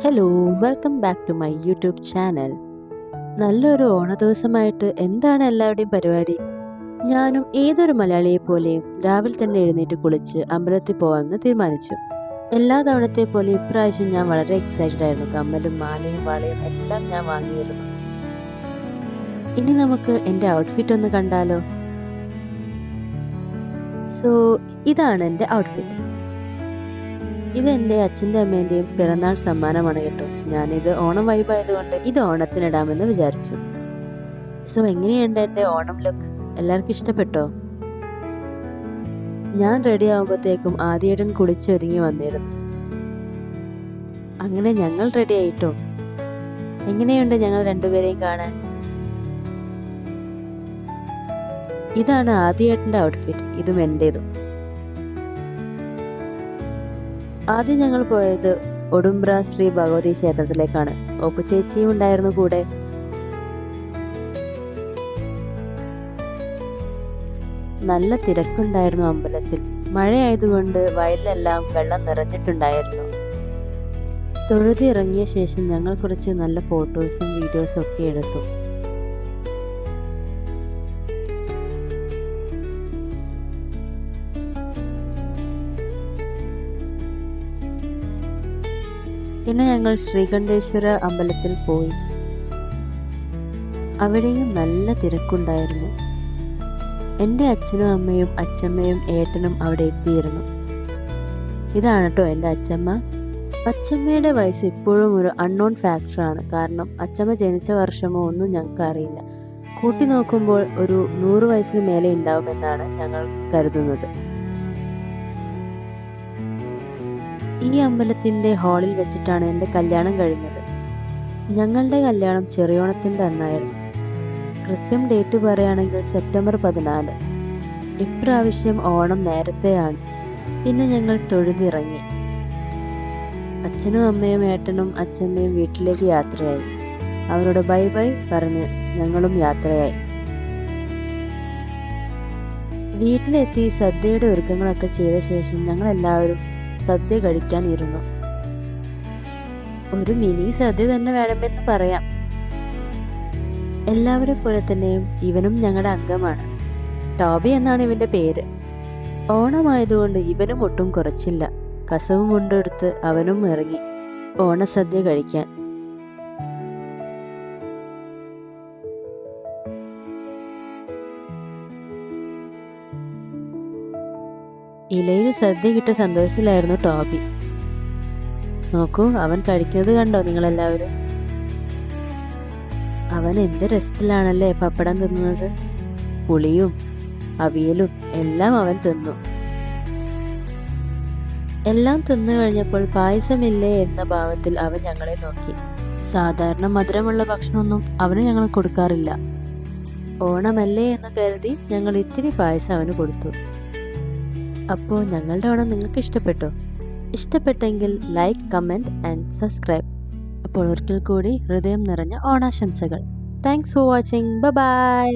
Hello, welcome back to my YouTube channel. നല്ലൊരു ഓണ ദിവസമായിട്ട് എന്താണ് എല്ലാവരുടെയും പരിപാടി? ഞാനും ഏതൊരു മലയാളിയെ പോലെയും രാവിലെ തന്നെ എഴുന്നേറ്റ് കുളിച്ച് അമ്പലത്തിൽ പോകാമെന്ന് തീരുമാനിച്ചു. എല്ലാ തവണത്തെ പോലെ ഇപ്രാവശ്യം ഞാൻ വളരെ എക്സൈറ്റഡ് ആയിരുന്നു. കമ്മലും മാലയും വളയും എല്ലാം ഞാൻ വാങ്ങിയിരുന്നു. ഇനി നമുക്ക് എൻ്റെ ഔട്ട്ഫിറ്റ് ഒന്ന് കണ്ടാലോ? സോ ഇതാണ് എൻ്റെ ഔട്ട്ഫിറ്റ്. ഇത് എൻ്റെ അച്ഛൻ്റെ അമ്മേൻ്റെയും പിറന്നാൾ സമ്മാനമാണ് കേട്ടോ. ഞാനിത് ഓണം വൈബായതുകൊണ്ട് ഇത് ഓണത്തിനിടാമെന്ന് വിചാരിച്ചു. സോ എങ്ങനെയുണ്ട് എൻ്റെ ഓണം ലുക്ക്? എല്ലാവർക്കും ഇഷ്ടപ്പെട്ടോ? ഞാൻ റെഡി ആകുമ്പോഴത്തേക്കും ആദ്യേട്ടൻ കുളിച്ചൊരുങ്ങി വന്നിരുന്നു. അങ്ങനെ ഞങ്ങൾ റെഡി ആയിട്ടോ. എങ്ങനെയുണ്ട് ഞങ്ങൾ രണ്ടുപേരെയും കാണാൻ? ഇതാണ് ആദ്യേട്ടൻ്റെ ഔട്ട്ഫിറ്റ്, ഇതും എൻ്റേതും. ആദ്യം ഞങ്ങൾ പോയത് ഒടുമ്പ്ര ശ്രീ ഭഗവതി ക്ഷേത്രത്തിലേക്കാണ്. ഒപ്പു ചേച്ചിയും ഉണ്ടായിരുന്നു കൂടെ. നല്ല തിരക്കുണ്ടായിരുന്നു അമ്പലത്തിൽ. മഴയായതുകൊണ്ട് വയലിലെല്ലാം വെള്ളം നിറഞ്ഞിട്ടുണ്ടായിരുന്നു. തൊഴുതിറങ്ങിയ ശേഷം ഞങ്ങൾ കുറച്ച് നല്ല ഫോട്ടോസും വീഡിയോസും ഒക്കെ എടുത്തു. പിന്നെ ഞങ്ങൾ ശ്രീകണ്ഠേശ്വര അമ്പലത്തിൽ പോയി. അവിടെയും നല്ല തിരക്കുണ്ടായിരുന്നു. എൻ്റെ അച്ഛനും അമ്മയും അച്ഛമ്മയും ഏട്ടനും അവിടെ എത്തിയിരുന്നു. ഇതാണ് കേട്ടോ എൻ്റെ അച്ഛമ്മ. അച്ഛമ്മയുടെ വയസ്സ് ഇപ്പോഴും ഒരു അൺനോൺ ഫാക്ടറാണ്. കാരണം അച്ഛമ്മ ജനിച്ച വർഷമോ ഒന്നും ഞങ്ങൾക്ക് അറിയില്ല. കൂട്ടി നോക്കുമ്പോൾ ഒരു 100 വയസ്സിന് മേലെ ഉണ്ടാവുമെന്നാണ് ഞങ്ങൾ കരുതുന്നത്. ഈ അമ്പലത്തിൻ്റെ ഹാളിൽ വെച്ചിട്ടാണ് എൻ്റെ കല്യാണം കഴിഞ്ഞത്. ഞങ്ങളുടെ കല്യാണം ചെറിയോണത്തിൻ്റെ അന്നായിരുന്നു. കൃത്യം ഡേറ്റ് പറയുകയാണെങ്കിൽ സെപ്റ്റംബർ 14. ഇപ്രാവശ്യം ഓണം നേരത്തെയാണ്. പിന്നെ ഞങ്ങൾ തൊഴുതിറങ്ങി. അച്ഛനും അമ്മയും ഏട്ടനും അച്ഛമ്മയും വീട്ടിലേക്ക് യാത്രയായി. അവരോട് ബൈ ബൈ പറഞ്ഞ് ഞങ്ങളും യാത്രയായി. വീട്ടിലെത്തി സദ്യയുടെ ഒരുക്കങ്ങളൊക്കെ ചെയ്ത ശേഷം ഞങ്ങളെല്ലാവരും സദ്യ കഴിക്കാൻ ഇരുന്നു. ഒരു മിനി സദ്യ തന്നെ വേണമെന്ന് പറയാം. എല്ലാവരും പോലെ തന്നെയും ഇവനും ഞങ്ങളുടെ അംഗമാണ്. ടോബി എന്നാണ് ഇവന്റെ പേര്. ഓണമായതുകൊണ്ട് ഇവനും ഒട്ടും കുറച്ചില്ല. കസവും കൊണ്ടെടുത്ത് അവനും ഇറങ്ങി ഓണസദ്യ കഴിക്കാൻ. ഇലയിൽ സദ്യ കിട്ടിയ സന്തോഷത്തിലായിരുന്നു ടോബി. നോക്കൂ, അവൻ കഴിക്കുന്നത് കണ്ടോ നിങ്ങളെല്ലാവരും? അവൻ എന്ത് രസത്തിലാണല്ലേ പപ്പടം തിന്നുന്നത്. പുളിയും അവിയലും എല്ലാം അവൻ തിന്നു. എല്ലാം തിന്നു കഴിഞ്ഞപ്പോൾ പായസമില്ലേ എന്ന ഭാവത്തിൽ അവൻ ഞങ്ങളെ നോക്കി. സാധാരണ മധുരമുള്ള ഭക്ഷണമൊന്നും അവന് ഞങ്ങൾ കൊടുക്കാറില്ല. ഓണമല്ലേ എന്ന് കരുതി ഞങ്ങൾ ഇത്തിരി പായസം അവന് കൊടുത്തു. അപ്പോൾ ഞങ്ങളുടെ ഓണം നിങ്ങൾക്ക് ഇഷ്ടപ്പെട്ടോ? ഇഷ്ടപ്പെട്ടെങ്കിൽ ലൈക്ക്, കമൻറ്റ് ആൻഡ് സബ്സ്ക്രൈബ്. അപ്പോൾ ഒരിക്കൽ കൂടി ഹൃദയം നിറഞ്ഞ ഓണാശംസകൾ. Thanks for watching. ബൈ.